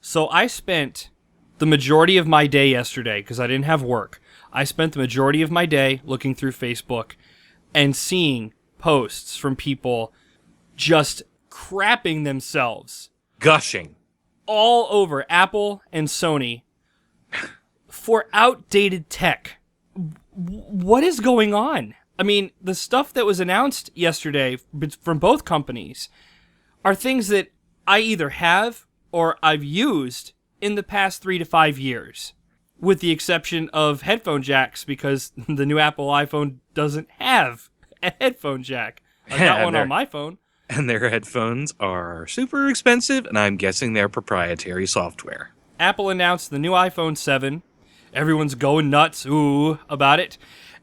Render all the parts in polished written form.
So I spent the majority of my day yesterday, because I didn't have work, I spent the majority of my day looking through Facebook and seeing posts from people just crapping themselves. Gushing. All over Apple and Sony for outdated tech. What is going on? I mean, the stuff that was announced yesterday from both companies are things that I either have or I've used in the past 3 to 5 years, with the exception of headphone jacks, because the new Apple iPhone doesn't have a headphone jack. I got one on my phone. And their headphones are super expensive, and I'm guessing they're proprietary software. Apple announced the new iPhone 7. Everyone's going nuts, about it.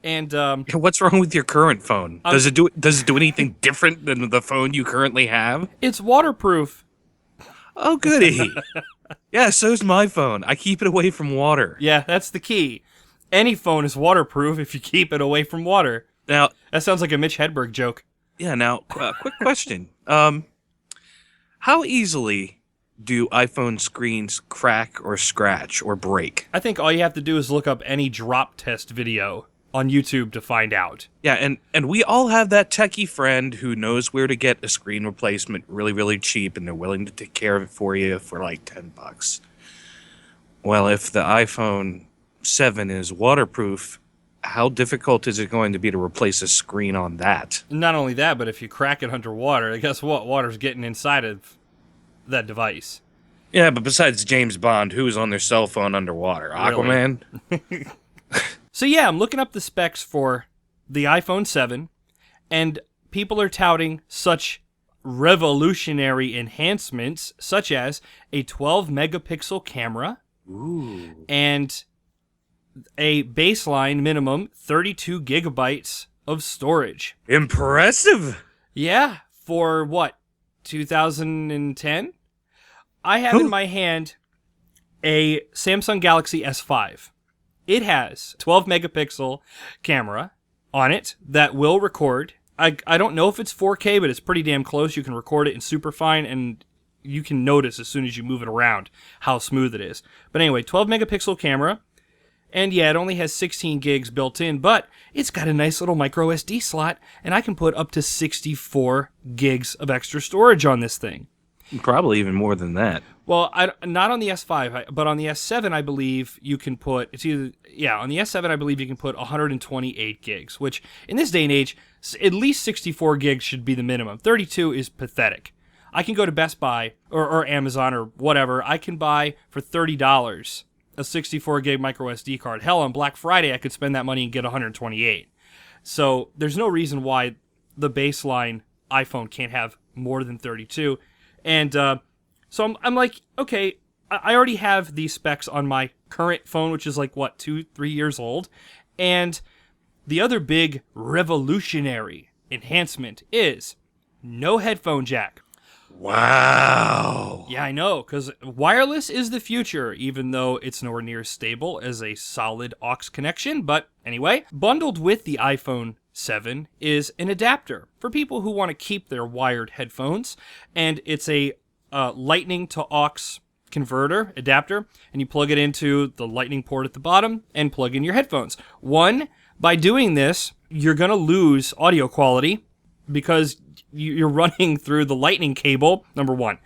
And what's wrong with your current phone? Does it do anything different than the phone you currently have? It's waterproof. Oh, goody. Yeah, so's my phone. I keep it away from water. Yeah, that's the key. Any phone is waterproof if you keep it away from water. Now, that sounds like a Mitch Hedberg joke. Yeah, now, quick question. How easily do iPhone screens crack or scratch or break? I think all you have to do is look up any drop test video on YouTube to find out. Yeah, and we all have that techie friend who knows where to get a screen replacement really, really cheap, and they're willing to take care of it for you for like $10. Well, if the iPhone 7 is waterproof, how difficult is it going to be to replace a screen on that? Not only that, but if you crack it underwater, guess what? Water's getting inside of that device. Yeah, but besides James Bond, who's on their cell phone underwater? Aquaman? Really? So yeah, I'm looking up the specs for the iPhone 7, and people are touting such revolutionary enhancements, such as a 12-megapixel camera, and a baseline minimum 32 gigabytes of storage. Impressive! Yeah, for what, 2010? I have in my hand a Samsung Galaxy S5. It has 12-megapixel camera on it that will record. I don't know if it's 4K, but it's pretty damn close. You can record it in superfine, and you can notice as soon as you move it around how smooth it is. But anyway, 12-megapixel camera. And yeah, it only has 16 gigs built in, but it's got a nice little micro SD slot, and I can put up to 64 gigs of extra storage on this thing. Probably even more than that. Well, not on the S5, but on the S7, I believe you can put, on the S7, I believe you can put 128 gigs, which in this day and age, at least 64 gigs should be the minimum. 32 is pathetic. I can go to Best Buy or Amazon or whatever. I can buy for $30 a 64 gig micro SD card. Hell, on Black Friday, I could spend that money and get 128. So there's no reason why the baseline iPhone can't have more than 32. And so I'm like, okay, I already have these specs on my current phone, which is like, 2-3 years old. And the other big revolutionary enhancement is no headphone jack. Wow. Yeah, I know, because wireless is the future, even though it's nowhere near as stable as a solid aux connection. But anyway, bundled with the iPhone 7 is an adapter for people who want to keep their wired headphones, and it's a lightning to aux converter adapter, and you plug it into the lightning port at the bottom and plug in your headphones. By doing this, you're going to lose audio quality because you're running through the lightning cable, number one.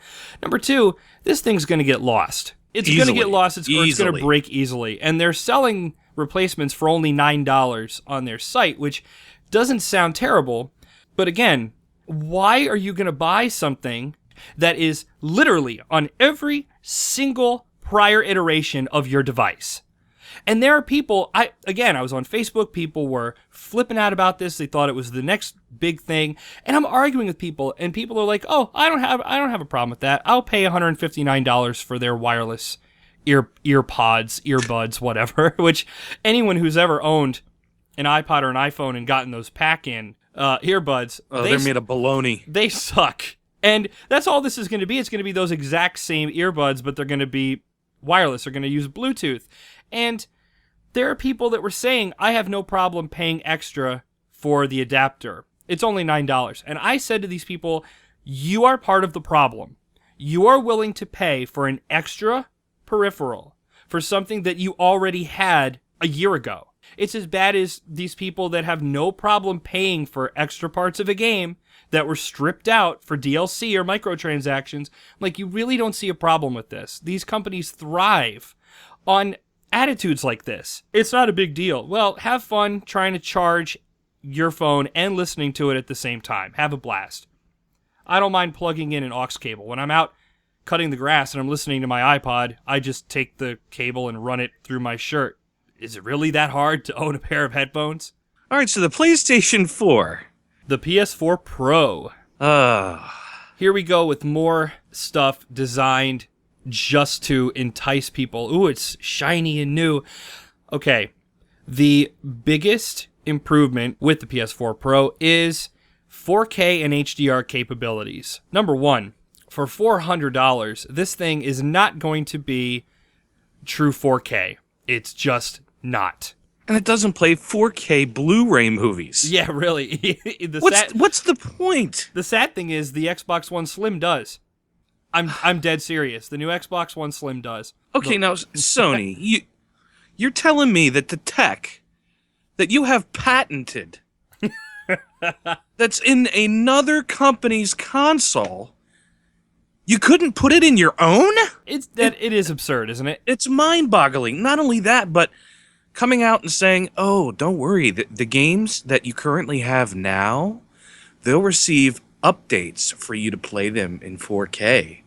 Number two, this thing's going to get lost. It's going to get lost, or it's going to break easily. And they're selling replacements for only $9 on their site, which doesn't sound terrible. But again, why are you going to buy something that is literally on every single prior iteration of your device? And there are people, I was on Facebook, people were flipping out about this, they thought it was the next big thing, and I'm arguing with people, and people are like, oh, I don't have a problem with that, I'll pay $159 for their wireless earbuds, whatever, which anyone who's ever owned an iPod or an iPhone and gotten those pack-in earbuds, they're made of baloney. They suck. And that's all this is going to be. It's going to be those exact same earbuds, but they're going to be wireless. They're going to use Bluetooth. And there are people that were saying, I have no problem paying extra for the adapter. It's only $9. And I said to these people, you are part of the problem. You are willing to pay for an extra peripheral for something that you already had a year ago. It's as bad as these people that have no problem paying for extra parts of a game that were stripped out for DLC or microtransactions. Like, you really don't see a problem with this. These companies thrive on attitudes like this. It's not a big deal. Well, have fun trying to charge your phone and listening to it at the same time. Have a blast. I don't mind plugging in an aux cable. When I'm out cutting the grass and I'm listening to my iPod, I just take the cable and run it through my shirt. Is it really that hard to own a pair of headphones? All right, so the PlayStation 4. The PS4 Pro. Here we go with more stuff designed just to entice people. Ooh, it's shiny and new. Okay, the biggest improvement with the PS4 Pro is 4K and HDR capabilities. Number one, for $400, this thing is not going to be true 4K. It's just not. And it doesn't play 4K Blu-ray movies. Yeah, really. What's the point? The sad thing is the Xbox One Slim does. I'm dead serious. The new Xbox One Slim does. Okay, now Sony, you're telling me that the tech that you have patented that's in another company's console, you couldn't put it in your own? It is absurd, isn't it? It's mind-boggling. Not only that, but coming out and saying, oh, don't worry, the games that you currently have now, they'll receive updates for you to play them in 4K.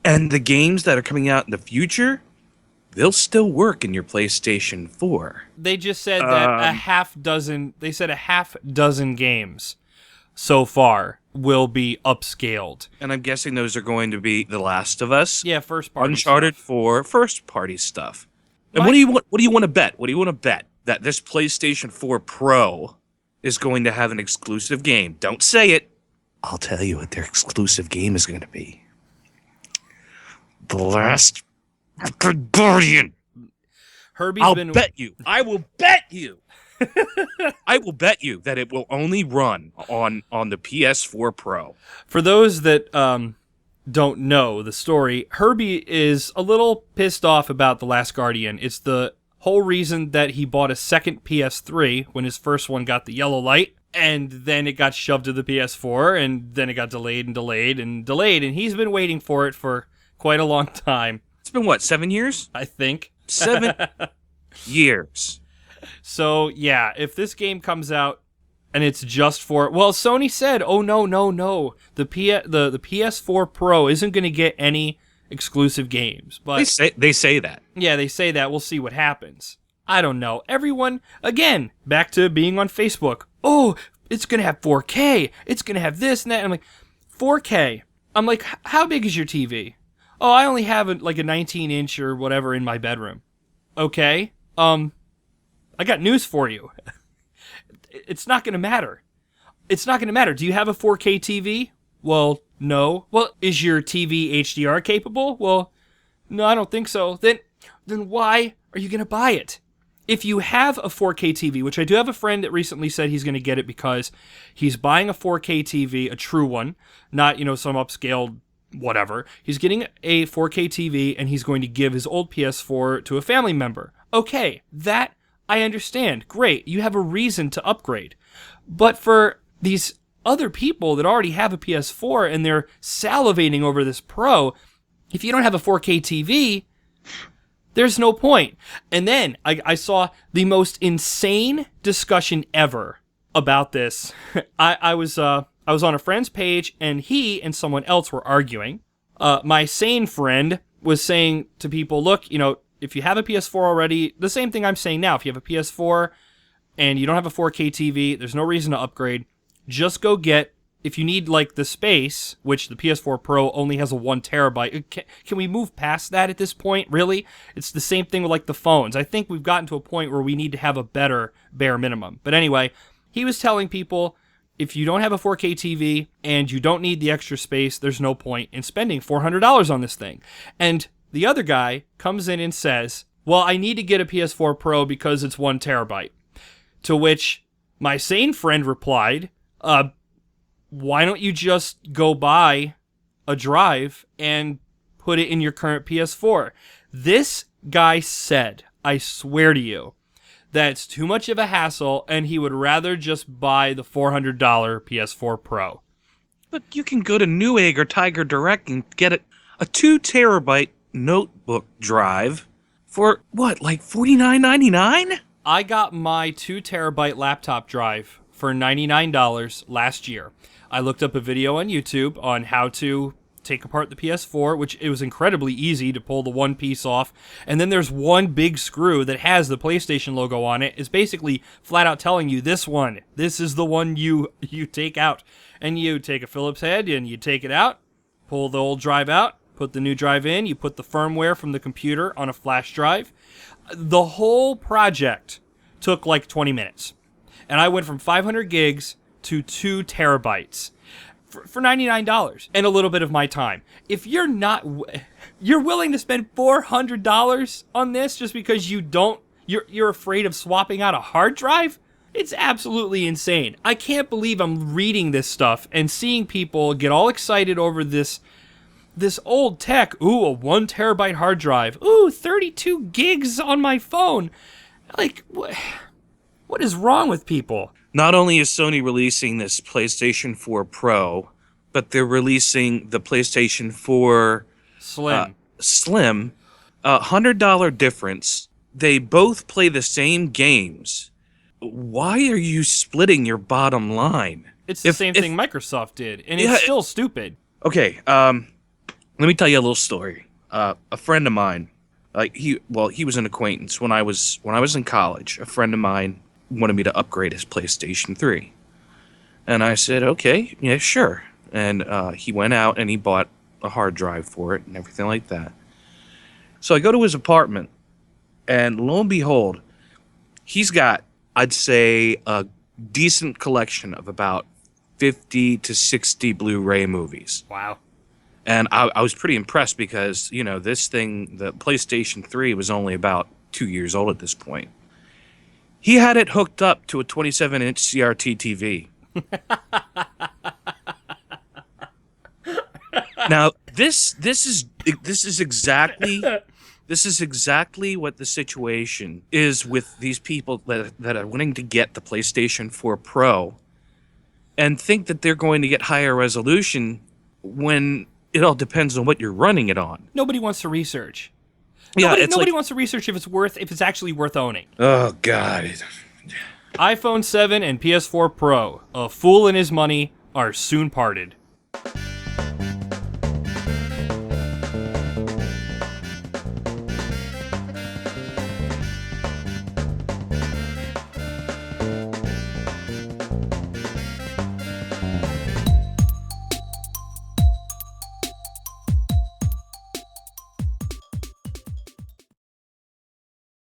And the games that are coming out in the future, they'll still work in your PlayStation 4. They just said that a half dozen games so far will be upscaled. And I'm guessing those are going to be The Last of Us. Yeah, first party Uncharted stuff. 4, first party stuff. And what do you want to bet? What do you want to bet? That this PlayStation 4 Pro is going to have an exclusive game. Don't say it. I'll tell you what their exclusive game is going to be. The Last Guardian. I'll bet you. I will bet you. I will bet you that it will only run on the PS4 Pro. For those that don't know the story, Herbie is a little pissed off about The Last Guardian. It's the whole reason that he bought a second PS3 when his first one got the yellow light, and then it got shoved to the PS4, and then it got delayed and delayed and delayed, and he's been waiting for it for quite a long time. It's been, what, 7 years? I think. 7 years. So, yeah, if this game comes out and it's just for... Well, Sony said, oh, no. The PS4 Pro isn't going to get any exclusive games. But They say that. Yeah, they say that. We'll see what happens. I don't know. Everyone, again, back to being on Facebook. Oh, it's going to have 4K. It's going to have this and that. And I'm like, 4K. I'm like, how big is your TV? Oh, I only have a 19-inch or whatever in my bedroom. Okay. I got news for you. It's not going to matter. It's not going to matter. Do you have a 4K TV? Well, no. Well, is your TV HDR capable? Well, no, I don't think so. Then why are you going to buy it? If you have a 4K TV, which I do have a friend that recently said he's going to get it because he's buying a 4K TV, a true one, not, some upscaled whatever. He's getting a 4K TV and he's going to give his old PS4 to a family member. Okay, that I understand. Great. You have a reason to upgrade. But for these other people that already have a PS4 and they're salivating over this Pro, if you don't have a 4K TV, there's no point. And then I saw the most insane discussion ever about this. I was on a friend's page and he and someone else were arguing. My sane friend was saying to people, look, if you have a PS4 already, the same thing I'm saying now. If you have a PS4 and you don't have a 4K TV, there's no reason to upgrade. Just go get, if you need the space, which the PS4 Pro only has a 1 terabyte. Can we move past that at this point? Really? It's the same thing with the phones. I think we've gotten to a point where we need to have a better bare minimum. But anyway, he was telling people, if you don't have a 4K TV and you don't need the extra space, there's no point in spending $400 on this thing. And the other guy comes in and says, well, I need to get a PS4 Pro because it's 1 terabyte. To which my sane friend replied, why don't you just go buy a drive and put it in your current PS4. This guy said, I swear to you, that's too much of a hassle, and he would rather just buy the $400 PS4 Pro. But you can go to Newegg or Tiger Direct and get a 2 terabyte notebook drive for what, like $49.99? I got my 2 terabyte laptop drive for $99 last year. I looked up a video on YouTube on how to take apart the PS4, which it was incredibly easy to pull the one piece off. And then there's one big screw that has the PlayStation logo on it. It's basically flat out telling you this is the one you take out. And you take a Phillips head and you take it out, pull the old drive out, put the new drive in, you put the firmware from the computer on a flash drive. The whole project took like 20 minutes. And I went from 500 gigs to 2 terabytes. For $99 and a little bit of my time. If you're willing to spend $400 on this just because you're afraid of swapping out a hard drive, it's absolutely insane. I can't believe I'm reading this stuff and seeing people get all excited over this old tech. Ooh, a 1 terabyte hard drive. Ooh, 32 gigs on my phone. Like, what is wrong with people? Not only is Sony releasing this PlayStation 4 Pro, but they're releasing the PlayStation 4 Slim. $100 difference. They both play the same games. Why are you splitting your bottom line? It's the same thing Microsoft did, and it's still stupid. Okay, let me tell you a little story. A friend of mine, he was an acquaintance when I was in college. A friend of mine wanted me to upgrade his PlayStation 3. And I said, okay, yeah, sure. And he went out and he bought a hard drive for it and everything like that. So I go to his apartment, and lo and behold, he's got, I'd say, a decent collection of about 50 to 60 Blu-ray movies. Wow. And I was pretty impressed because, this thing, the PlayStation 3, was only about 2 years old at this point. He had it hooked up to a 27-inch CRT TV. Now, this is exactly what the situation is with these people that are wanting to get the PlayStation 4 Pro and think that they're going to get higher resolution when it all depends on what you're running it on. Nobody wants to research. Yeah, nobody wants to research if it's actually worth owning. Oh God. iPhone 7 and PS4 Pro, a fool and his money are soon parted.